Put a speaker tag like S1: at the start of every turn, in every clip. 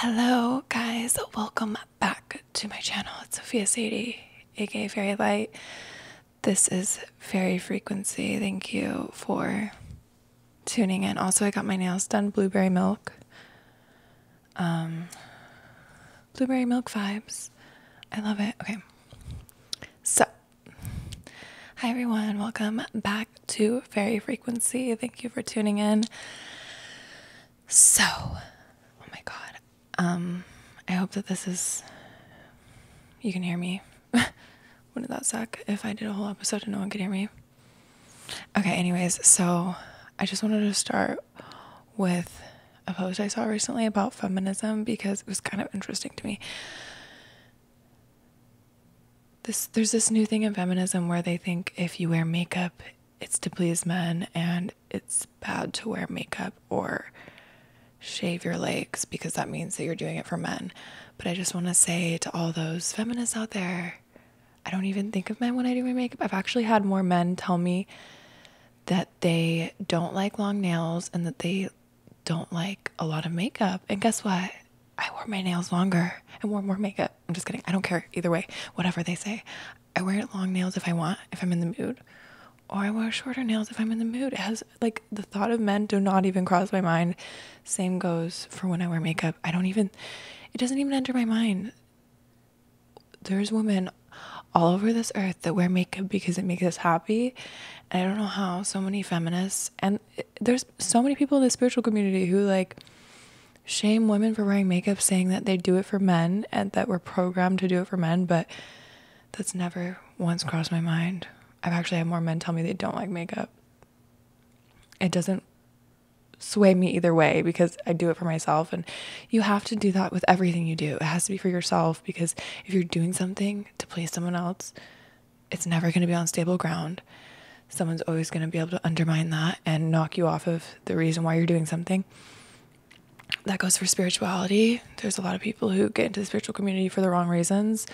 S1: Hello guys, welcome back to my channel. It's Faerie, aka Fairy Light. This is Fairy Frequency. Thank you for tuning in. Also, I got my nails done, blueberry milk. Blueberry milk vibes. I love it. Okay. So, hi everyone, welcome back to Fairy Frequency. Thank you for tuning in. So, oh my god. I hope that you can hear me. Wouldn't that suck if I did a whole episode and no one could hear me? Okay, anyways, so I just wanted to start with a post I saw recently about feminism because it was kind of interesting to me. There's this new thing in feminism where they think if you wear makeup, it's to please men and it's bad to wear makeup or shave your legs because that means that you're doing it for men. But I just want to say to all those feminists out there, I don't even think of men when I do my makeup. I've actually had more men tell me that they don't like long nails and that they don't like a lot of makeup. And guess what? I wore my nails longer and wore more makeup. I'm just kidding. I don't care either way. Whatever they say. I wear long nails if I want, if I'm in the mood. Or I wear shorter nails if I'm in the mood. It has, like, the thought of men do not even cross my mind. Same goes for when I wear makeup. It doesn't even enter my mind. There's women all over this earth that wear makeup because it makes us happy. And I don't know how so many feminists, and there's so many people in the spiritual community who, like, shame women for wearing makeup, saying that they do it for men and that we're programmed to do it for men, but that's never once crossed my mind. I've actually had more men tell me they don't like makeup. It doesn't sway me either way because I do it for myself, and you have to do that with everything you do. It has to be for yourself, because if you're doing something to please someone else, it's never going to be on stable ground. Someone's always going to be able to undermine that and knock you off of the reason why you're doing something. That goes for spirituality. There's a lot of people who get into the spiritual community for the wrong reasons,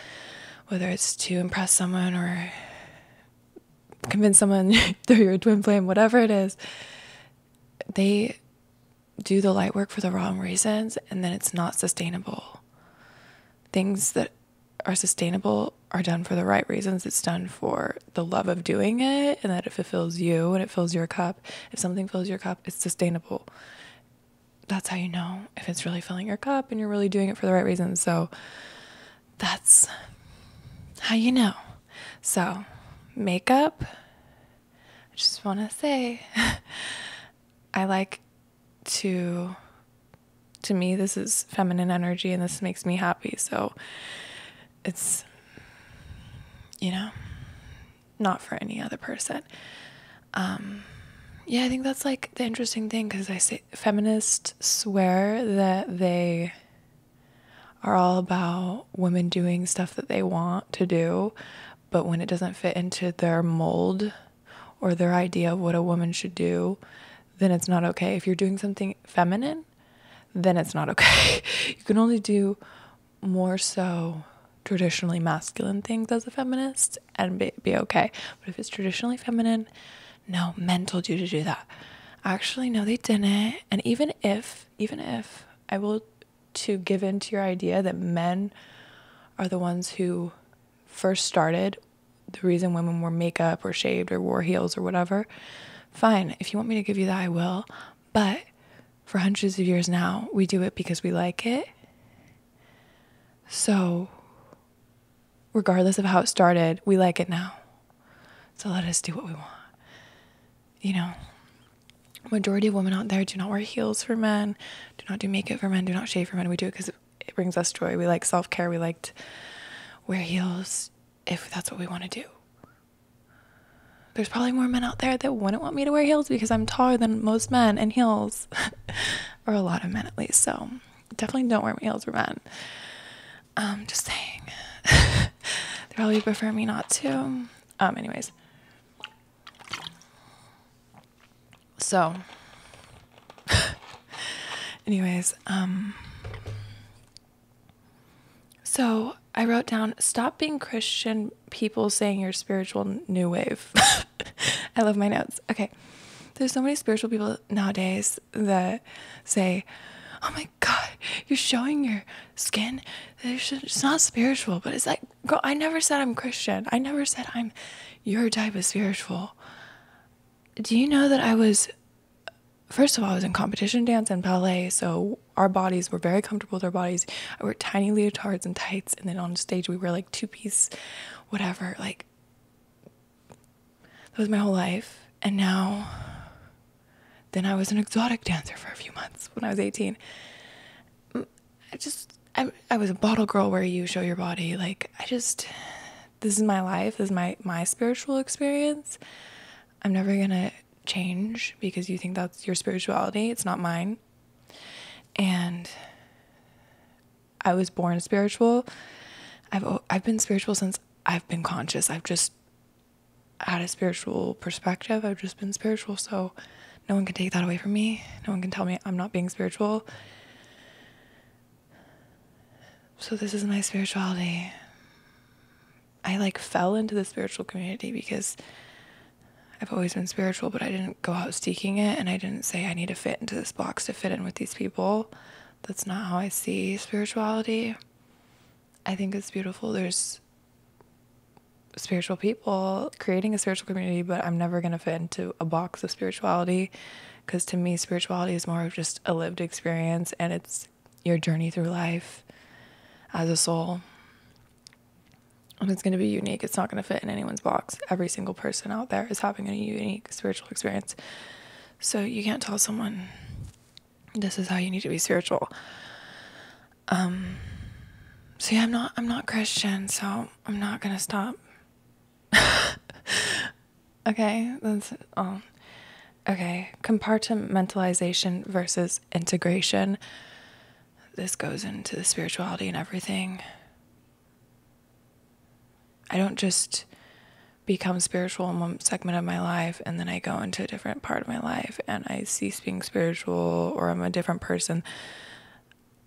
S1: whether it's to impress someone or convince someone they're your twin flame, whatever it is. They do the light work for the wrong reasons, and then it's not sustainable. Things that are sustainable are done for the right reasons. It's done for the love of doing it, and that it fulfills you and it fills your cup. If something fills your cup, it's sustainable. That's how you know if it's really filling your cup and you're really doing it for the right reasons. So that's how you know. So makeup, I just want to say, I like to me, this is feminine energy and this makes me happy. So it's, not for any other person. Yeah, I think that's like the interesting thing, because I say feminists swear that they are all about women doing stuff that they want to do, but when it doesn't fit into their mold or their idea of what a woman should do, then it's not okay. If you're doing something feminine, then it's not okay. You can only do more so traditionally masculine things as a feminist and be okay. But if it's traditionally feminine, no, men told you to do that. Actually, no, they didn't. And even if I will to give in to your idea that men are the ones who first started the reason women wore makeup or shaved or wore heels or whatever, fine. If you want me to give you that, I will. But for hundreds of years now, we do it because we like it. So regardless of how it started, we like it now. So let us do what we want. Majority of women out there do not wear heels for men, do not do makeup for men, do not shave for men. We do it because it brings us joy. We like self-care. We like to wear heels if that's what we want to do. There's probably more men out there that wouldn't want me to wear heels because I'm taller than most men in heels, or a lot of men at least. So definitely don't wear heels for men. Just saying. They probably prefer me not to. Anyways. So, so I wrote down, stop being Christian people saying you're spiritual new wave. I love my notes. Okay. There's so many spiritual people nowadays that say, oh my God, you're showing your skin. It's not spiritual, but it's like, girl, I never said I'm Christian. I never said I'm your type of spiritual. Do you know that first of all, I was in competition dance and ballet, so our bodies were very comfortable with our bodies. I wore tiny leotards and tights, and then on stage we were like two-piece, whatever. Like, that was my whole life. And then I was an exotic dancer for a few months when I was 18. I was a bottle girl where you show your body. Like, this is my life. This is my spiritual experience. I'm never gonna change because you think that's your spirituality. It's not mine. And I was born spiritual. I've been spiritual since I've been conscious. I've just had a spiritual perspective. I've just been spiritual, so no one can take that away from me. No one can tell me I'm not being spiritual. So this is my spirituality. I fell into the spiritual community because I've always been spiritual, but I didn't go out seeking it, and I didn't say I need to fit into this box to fit in with these people. That's not how I see spirituality. I think it's beautiful. There's spiritual people creating a spiritual community, but I'm never going to fit into a box of spirituality, because to me, spirituality is more of just a lived experience, and it's your journey through life as a soul. And it's going to be unique. It's not going to fit in anyone's box. Every single person out there is having a unique spiritual experience. So you can't tell someone, this is how you need to be spiritual. So yeah, I'm not Christian, so I'm not going to stop. Okay. Okay. Compartmentalization versus integration. This goes into the spirituality and everything. I don't just become spiritual in one segment of my life and then I go into a different part of my life and I cease being spiritual, or I'm a different person.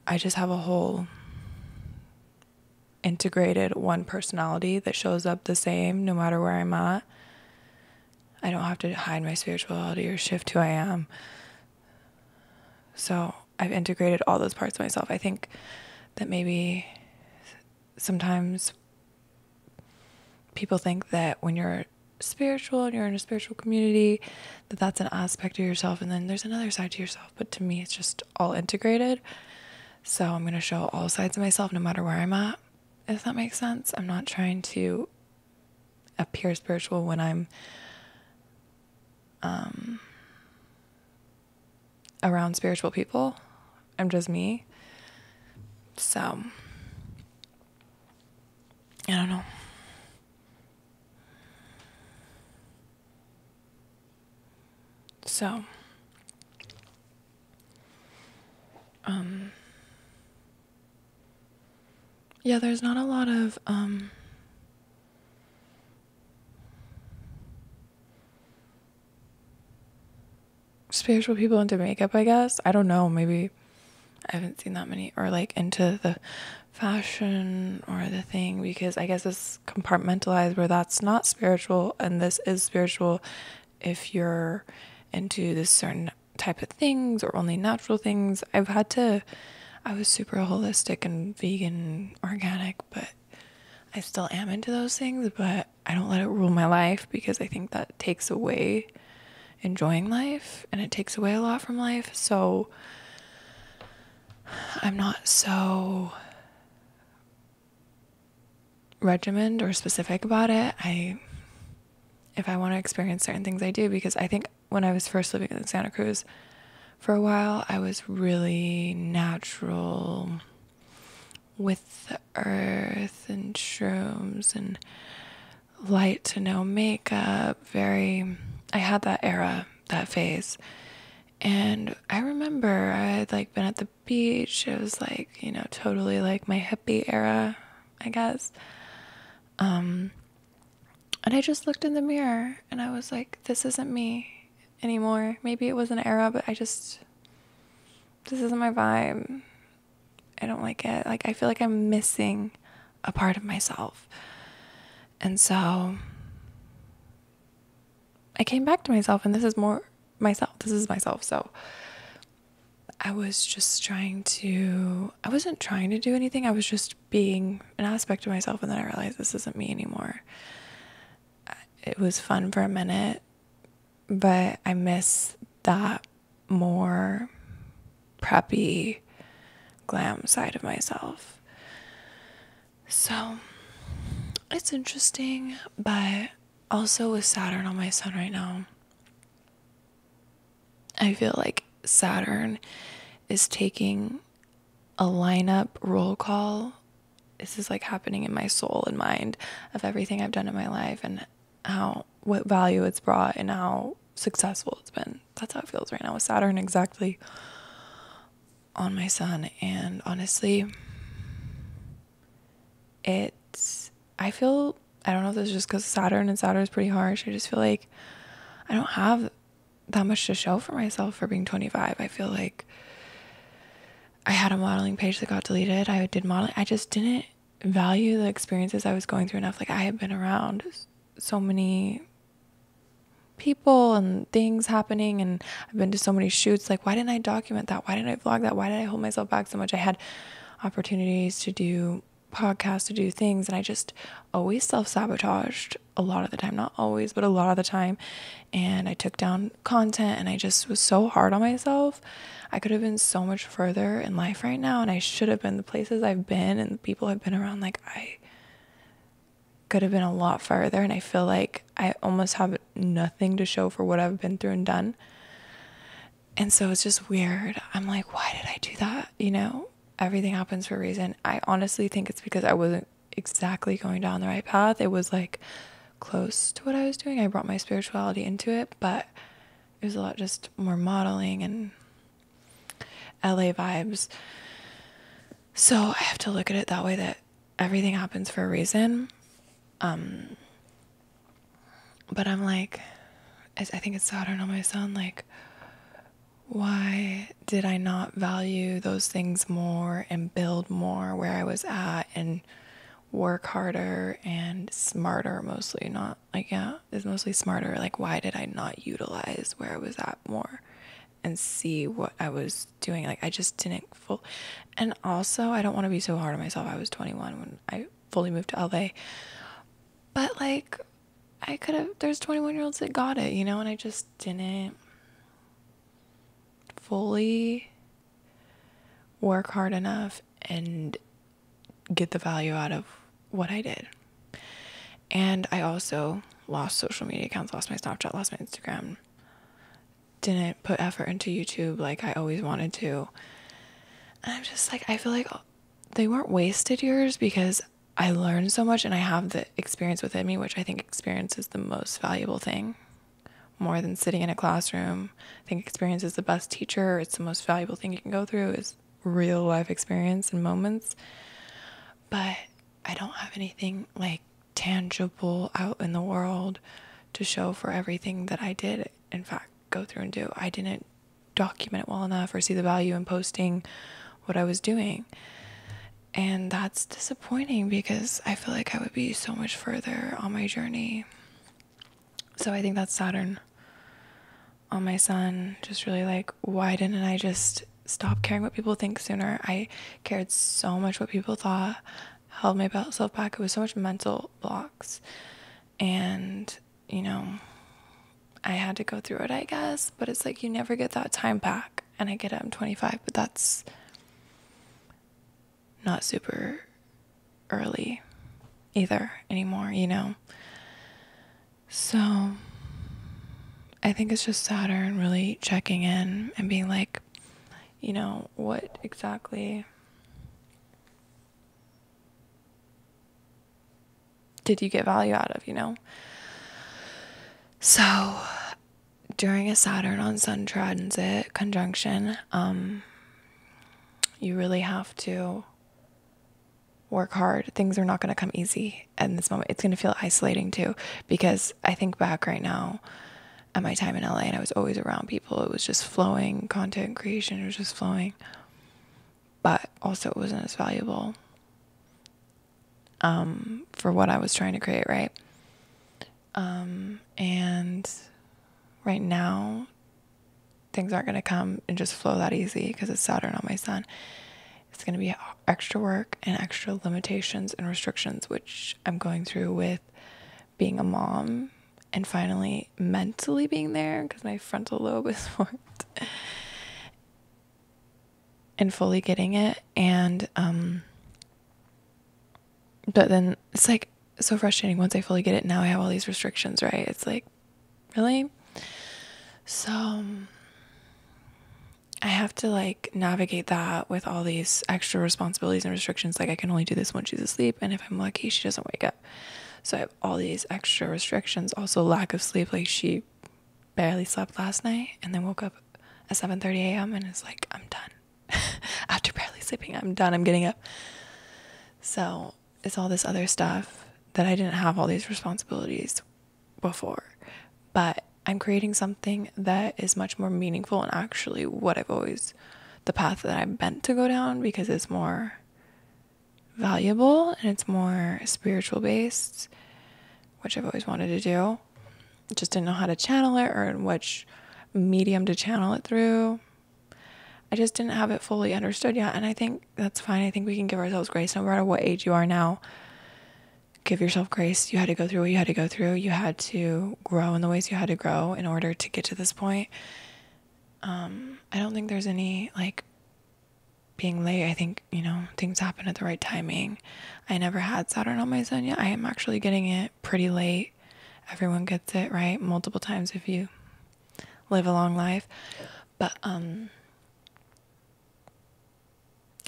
S1: I just have a whole integrated one personality that shows up the same no matter where I'm at. I don't have to hide my spirituality or shift who I am. So I've integrated all those parts of myself. I think that maybe sometimes people think that when you're spiritual and you're in a spiritual community, that's an aspect of yourself, and then there's another side to yourself. But to me, it's just all integrated. So I'm going to show all sides of myself no matter where I'm at, if that makes sense. I'm not trying to appear spiritual when I'm around spiritual people. I'm just me. So I don't know. So, yeah, there's not a lot of, spiritual people into makeup, I guess. I don't know, maybe I haven't seen that many, or into the fashion or the thing, because I guess it's compartmentalized where that's not spiritual and this is spiritual if you're into this certain type of things or only natural things. I was super holistic and vegan, organic, but I still am into those things, but I don't let it rule my life, because I think that takes away enjoying life and it takes away a lot from life. So I'm not so regimented or specific about it. If I want to experience certain things, I do, because I think when I was first living in Santa Cruz for a while, I was really natural with the earth and shrooms and light to no makeup. I had that era, that phase. And I remember I had been at the beach. It was totally my hippie era, I guess. And I just looked in the mirror and I was like, this isn't me anymore. Maybe it was an era, but this isn't my vibe. I don't like it. I feel like I'm missing a part of myself. And so I came back to myself, and this is more myself. This is myself. So I wasn't trying to do anything. I was just being an aspect of myself, and then I realized this isn't me anymore. It was fun for a minute, but I miss that more preppy, glam side of myself. So it's interesting, but also with Saturn on my sun right now, I feel like Saturn is taking a lineup roll call. This is like happening in my soul and mind of everything I've done in my life and what value it's brought and how successful it's been. That's how it feels right now with Saturn exactly on my sun. And honestly, I don't know if this is just because Saturn is pretty harsh. I just feel like I don't have that much to show for myself for being 25. I feel like I had a modeling page that got deleted. I did modeling. I just didn't value the experiences I was going through enough. Like, I have been around so many people and things happening, and I've been to so many shoots. Like, why didn't I document that? Why didn't I vlog that? Why did I hold myself back so much? I had opportunities to do podcasts, to do things, and I just always self-sabotaged a lot of the time. Not always, but a lot of the time. And I took down content, and I just was so hard on myself. I could have been so much further in life right now, and I should have been. The places I've been and the people I've been around, like, I could have been a lot farther, and I feel like I almost have nothing to show for what I've been through and done. And so it's just weird. I'm like, why did I do that? Everything happens for a reason. I honestly think it's because I wasn't exactly going down the right path. It was like close to what I was doing. I brought my spirituality into it, but it was a lot just more modeling and LA vibes. So I have to look at it that way, that everything happens for a reason. But I'm like, I think it's Saturn on my sun. Like, why did I not value those things more and build more where I was at and work harder and smarter? Mostly, not like, yeah, it's mostly smarter. Like, why did I not utilize where I was at more and see what I was doing? Like, I just didn't and also, I don't want to be so hard on myself. I was 21 when I fully moved to LA, but like, there's 21-year-olds that got it, and I just didn't fully work hard enough and get the value out of what I did. And I also lost social media accounts, lost my Snapchat, lost my Instagram, didn't put effort into YouTube like I always wanted to. And I'm just like, I feel like they weren't wasted years because I learned so much and I have the experience within me, which I think experience is the most valuable thing, more than sitting in a classroom. I think experience is the best teacher. It's the most valuable thing you can go through is real life experience and moments. But I don't have anything like tangible out in the world to show for everything that I did, in fact, go through and do. I didn't document it well enough or see the value in posting what I was doing. And that's disappointing because I feel like I would be so much further on my journey. So I think that's Saturn on my sun. Just really like, why didn't I just stop caring what people think sooner? I cared so much what people thought, held myself back. It was so much mental blocks. And, I had to go through it, I guess. But it's like, you never get that time back. And I get it, I'm 25, but that's not super early either anymore, So I think it's just Saturn really checking in and being like, what exactly did you get value out of, So during a Saturn on Sun transit conjunction, you really have to work hard. Things are not going to come easy in this moment. It's going to feel isolating too, because I think back right now at my time in LA and I was always around people. It was just flowing, content creation, it was just flowing. But also it wasn't as valuable for what I was trying to create, right? And right now things aren't going to come and just flow that easy because it's Saturn on my sun. It's going to be extra work and extra limitations and restrictions, which I'm going through with being a mom and finally mentally being there because my frontal lobe is formed and fully getting it. And but then it's like so frustrating once I fully get it. Now I have all these restrictions, right? It's like, really? So I have to like navigate that with all these extra responsibilities and restrictions. Like I can only do this when she's asleep, and if I'm lucky, she doesn't wake up. So I have all these extra restrictions. Also lack of sleep. Like she barely slept last night and then woke up at 7:30 a.m. and is like, I'm done. After barely sleeping, I'm done. I'm getting up. So it's all this other stuff that I didn't have all these responsibilities before. But I'm creating something that is much more meaningful and actually what I've always, the path that I'm meant to go down, because it's more valuable and it's more spiritual based, which I've always wanted to do. Just didn't know how to channel it or in which medium to channel it through. I just didn't have it fully understood yet, and I think that's fine. I think we can give ourselves grace no matter what age you are now. Give yourself grace. You had to go through what you had to go through. You had to grow in the ways you had to grow in order to get to this point. I don't think there's any like being late. I think, things happen at the right timing. I never had Saturn on my sun yet. I am actually getting it pretty late. Everyone gets it, right? Multiple times if you live a long life. But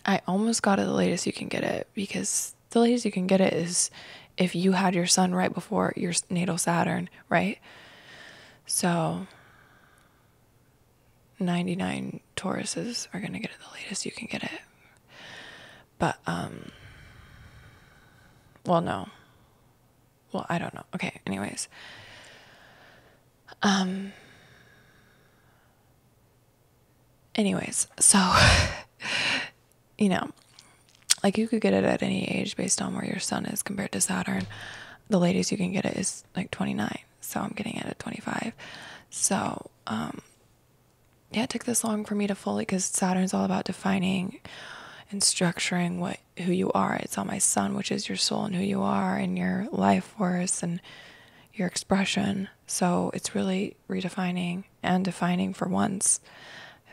S1: I almost got it the latest you can get it, because the latest you can get it is if you had your sun right before your natal Saturn, right? So 99 Tauruses are going to get it the latest you can get it. But, well, no. Well, I don't know. Okay, anyways. So, like you could get it at any age based on where your sun is compared to Saturn. The latest you can get it is like 29. So I'm getting it at 25. So, yeah, it took this long for me to fully, because Saturn's all about defining and structuring who you are. It's on my sun, which is your soul and who you are and your life force and your expression. So it's really redefining and defining for once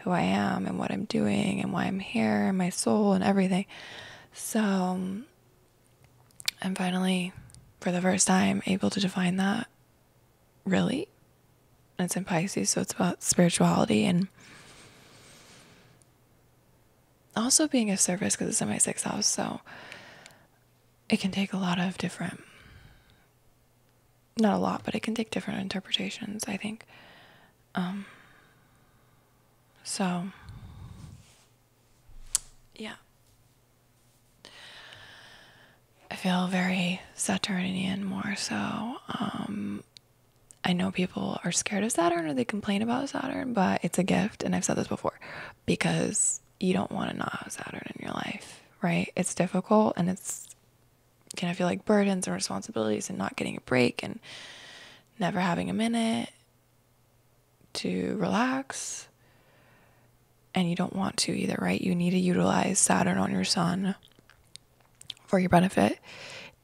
S1: who I am and what I'm doing and why I'm here and my soul and everything. So I'm finally, for the first time, able to define that, really. And it's in Pisces, so it's about spirituality and also being of service, because it's in my 6th house. So it can take a lot of different, not a lot, but it can take different interpretations, I think. So yeah, I feel very Saturnian more so. I know people are scared of Saturn or they complain about Saturn, but it's a gift, and I've said this before, because you don't want to not have Saturn in your life, right? It's difficult, and it's kind of feel like burdens and responsibilities and not getting a break and never having a minute to relax. And you don't want to either, right? You need to utilize Saturn on your sun for your benefit.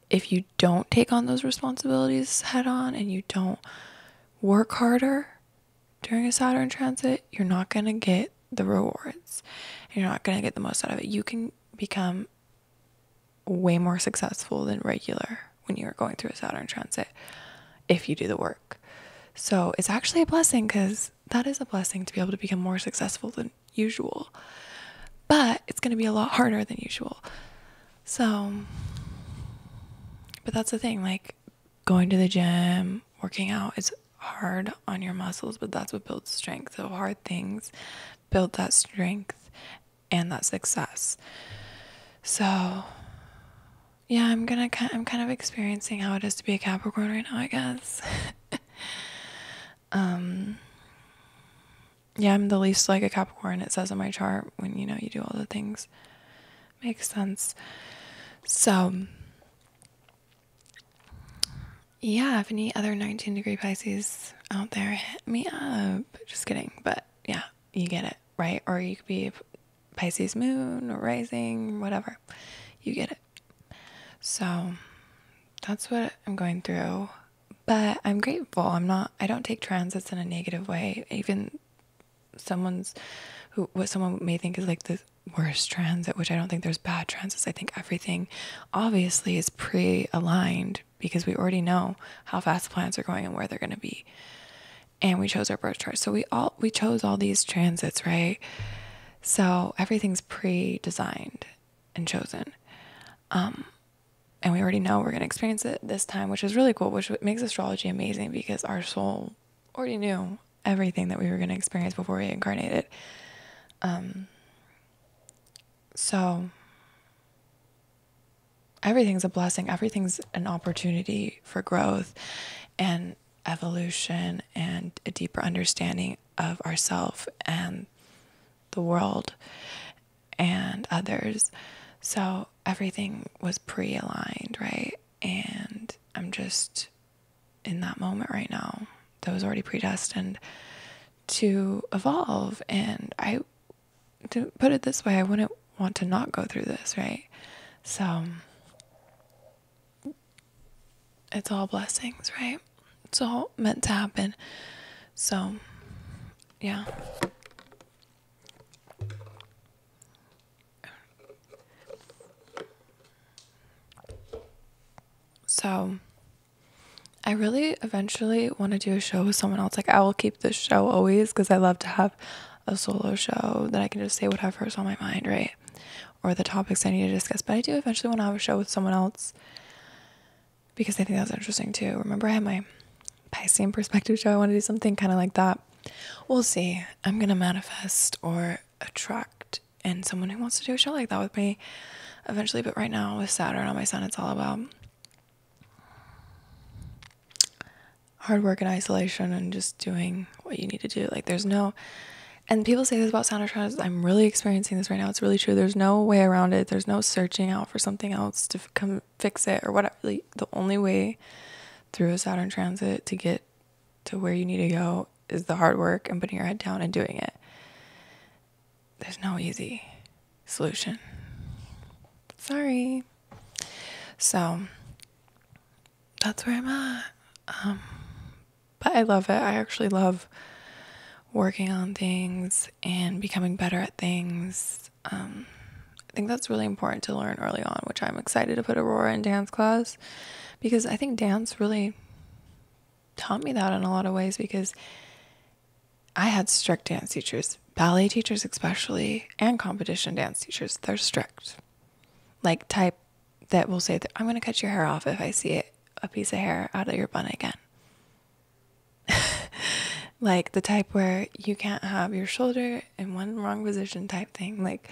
S1: If you don't take on those responsibilities head on and you don't work harder during a Saturn transit, you're not going to get the rewards. You're not going to get the most out of it. You can become way more successful than regular when you're going through a Saturn transit if you do the work. So it's actually a blessing, because that is a blessing to be able to become more successful than usual. But it's going to be a lot harder than usual. So, but that's the thing, like going to the gym, working out, it's hard on your muscles, but that's what builds strength. So hard things build that strength and that success. So yeah, I'm kind of experiencing how it is to be a Capricorn right now, I guess. Yeah, I'm the least like a Capricorn, it says on my chart, when you do all the things. Makes sense. So yeah, if any other 19-degree Pisces out there, hit me up. Just kidding. But yeah, you get it, right? Or you could be Pisces moon or rising, whatever. You get it. So that's what I'm going through. But I'm grateful. I don't take transits in a negative way. Even what someone may think is like the worst transit, which I don't think there's bad transits. I think everything obviously is pre-aligned because we already know how fast the planets are going and where they're going to be. And we chose our birth chart. So we chose all these transits, right? So everything's pre-designed and chosen. And we already know we're going to experience it this time, which is really cool, which makes astrology amazing because our soul already knew everything that we were going to experience before we incarnated. So everything's a blessing. Everything's an opportunity for growth and evolution and a deeper understanding of ourselves and the world and others. So everything was pre-aligned, right? And I'm just in that moment right now that was already predestined to evolve. And to put it this way, I wouldn't want to not go through this, right? So it's all blessings, right? It's all meant to happen. So yeah. So I really eventually want to do a show with someone else. Like, I will keep this show always because I love to have a solo show that I can just say whatever's on my mind, right? Or the topics I need to discuss. But I do eventually want to have a show with someone else because I think that's interesting too. Remember, I had my Piscean perspective show. I want to do something kind of like that. We'll see. I'm going to manifest or attract and someone who wants to do a show like that with me eventually. But right now with Saturn on my sun, it's all about hard work and isolation and just doing what you need to do. Like, there's no, and people say this about Saturn transits. I'm really experiencing this right now. It's really true. There's no way around it. There's no searching out for something else to come fix it or whatever. Like, the only way through a Saturn transit to get to where you need to go is the hard work and putting your head down and doing it. There's no easy solution. Sorry. So that's where I'm at. But I love it. I actually love working on things and becoming better at things. I think that's really important to learn early on, which I'm excited to put Aurora in dance class because I think dance really taught me that in a lot of ways because I had strict dance teachers, ballet teachers especially, and competition dance teachers. They're strict. Like, type that will say that I'm going to cut your hair off if I see a piece of hair out of your bun again. Like, the type where you can't have your shoulder in one wrong position type thing. Like,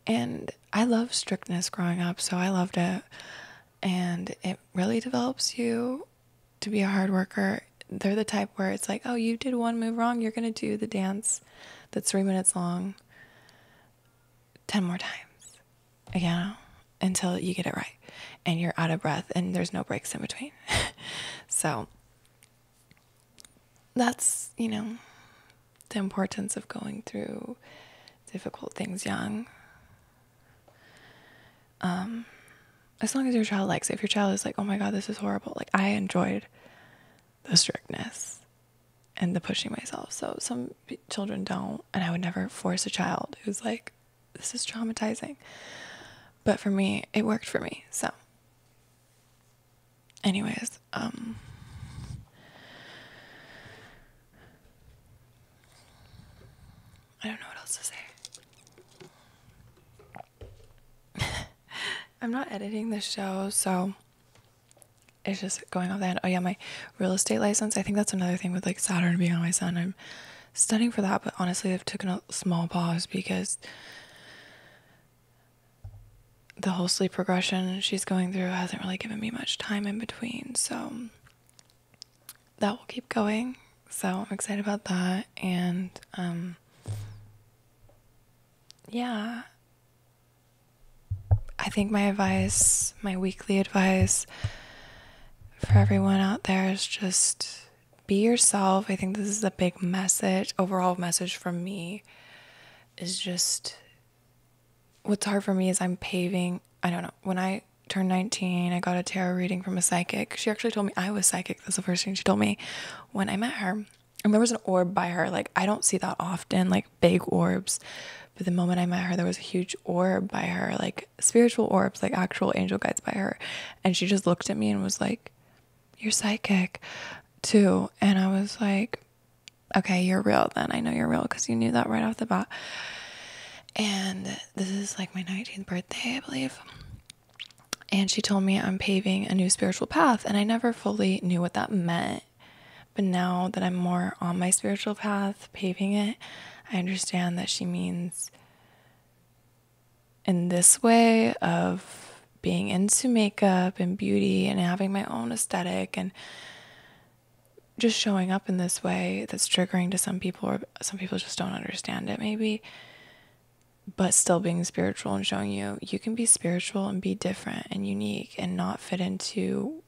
S1: and I love strictness growing up, so I loved it. And it really develops you to be a hard worker. They're the type where it's like, oh, you did one move wrong, you're going to do the dance that's 3 minutes long 10 more times, you know, until you get it right. And you're out of breath and there's no breaks in between. So that's, you know, the importance of going through difficult things young. As long as your child likes it. If your child is like, oh my God, this is horrible. Like, I enjoyed the strictness and the pushing myself. So some children don't, and I would never force a child who's like, this is traumatizing. But for me, it worked for me. So anyways, I don't know what else to say. I'm not editing this show, so it's just going off that. Oh yeah, my real estate license. I think that's another thing with like Saturn being on my sun. I'm studying for that, but honestly, I've taken a small pause because the whole sleep progression she's going through hasn't really given me much time in between. So that will keep going. So I'm excited about that. And yeah, I think my weekly advice for everyone out there is just be yourself. I think this is a big message, overall message from me, is just, what's hard for me is I'm paving, I don't know, when I turned 19, I got a tarot reading from a psychic. She actually told me I was psychic. That's the first thing she told me when I met her. And there was an orb by her. Like, I don't see that often, like big orbs. But the moment I met her, there was a huge orb by her, like spiritual orbs, like actual angel guides by her. And she just looked at me and was like, "You're psychic too." And I was like, "Okay, you're real then. I know you're real," because you knew that right off the bat. And this is like my 19th birthday, I believe. And she told me I'm paving a new spiritual path. And I never fully knew what that meant. But now that I'm more on my spiritual path, paving it, I understand that she means in this way of being into makeup and beauty and having my own aesthetic and just showing up in this way that's triggering to some people, or some people just don't understand it maybe, but still being spiritual and showing you can be spiritual and be different and unique and not fit into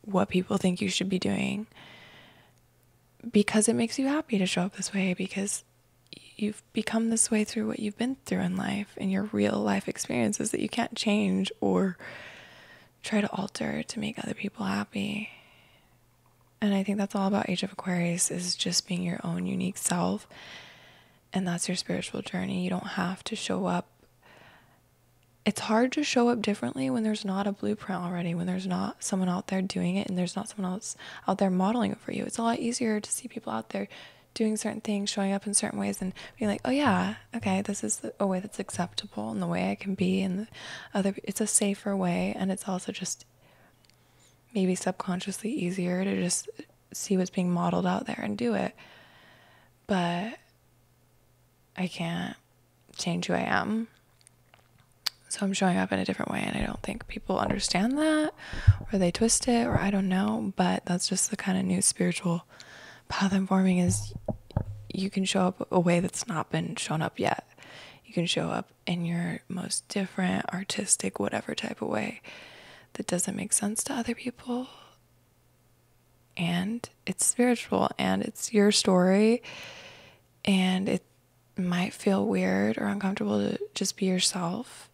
S1: what people think you should be doing, because it makes you happy to show up this way, because you've become this way through what you've been through in life and your real life experiences that you can't change or try to alter to make other people happy. And I think that's all about Age of Aquarius, is just being your own unique self. And that's your spiritual journey. You don't have to show up. It's hard to show up differently when there's not a blueprint already, when there's not someone out there doing it and there's not someone else out there modeling it for you. It's a lot easier to see people out there doing certain things, showing up in certain ways, and being like, "Oh yeah, okay, this is a way that's acceptable and the way I can be," and the other, it's a safer way. And it's also just maybe subconsciously easier to just see what's being modeled out there and do it. But I can't change who I am. So I'm showing up in a different way, and I don't think people understand that, or they twist it, or I don't know, but that's just the kind of new spiritual path I'm forming, is you can show up a way that's not been shown up yet. You can show up in your most different, artistic, whatever type of way that doesn't make sense to other people. And it's spiritual, and it's your story, and it might feel weird or uncomfortable to just be yourself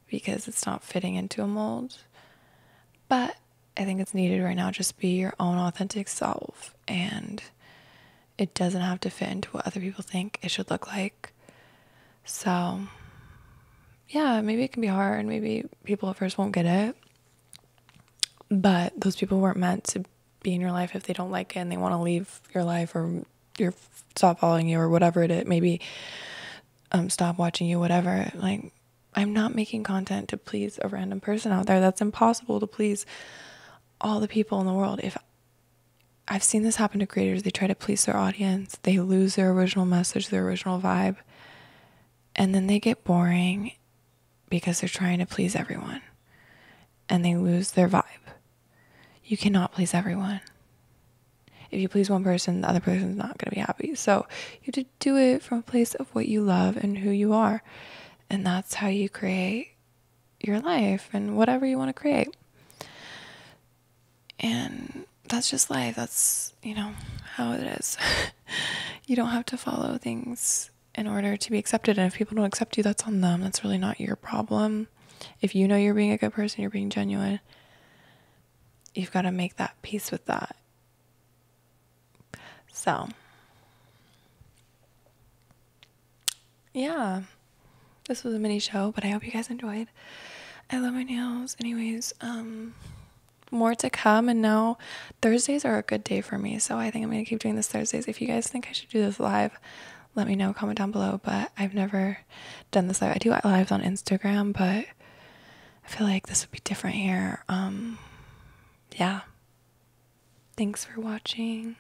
S1: because it's not fitting into a mold. But I think it's needed right now. Just be your own authentic self, and it doesn't have to fit into what other people think it should look like. So yeah, maybe it can be hard, and maybe people at first won't get it, but those people weren't meant to be in your life if they don't like it and they want to leave your life, or you're stop following you, or whatever it is, maybe stop watching you, whatever. Like, I'm not making content to please a random person out there. That's impossible to please all the people in the world. If I've seen this happen to creators, they try to please their audience, they lose their original message, their original vibe, and then they get boring because they're trying to please everyone, and they lose their vibe. You cannot please everyone. If you please one person, the other person's not going to be happy. So you have to do it from a place of what you love and who you are. And that's how you create your life and whatever you want to create. And that's just life. That's, how it is. You don't have to follow things in order to be accepted. And if people don't accept you, that's on them. That's really not your problem. If you know you're being a good person, you're being genuine, you've got to make that peace with that. So, yeah, this was a mini show, but I hope you guys enjoyed. I love my nails. Anyways, more to come, and now Thursdays are a good day for me, so I think I'm going to keep doing this Thursdays. If you guys think I should do this live, let me know, comment down below, but I've never done this live. I do lives on Instagram, but I feel like this would be different here. Yeah. Thanks for watching.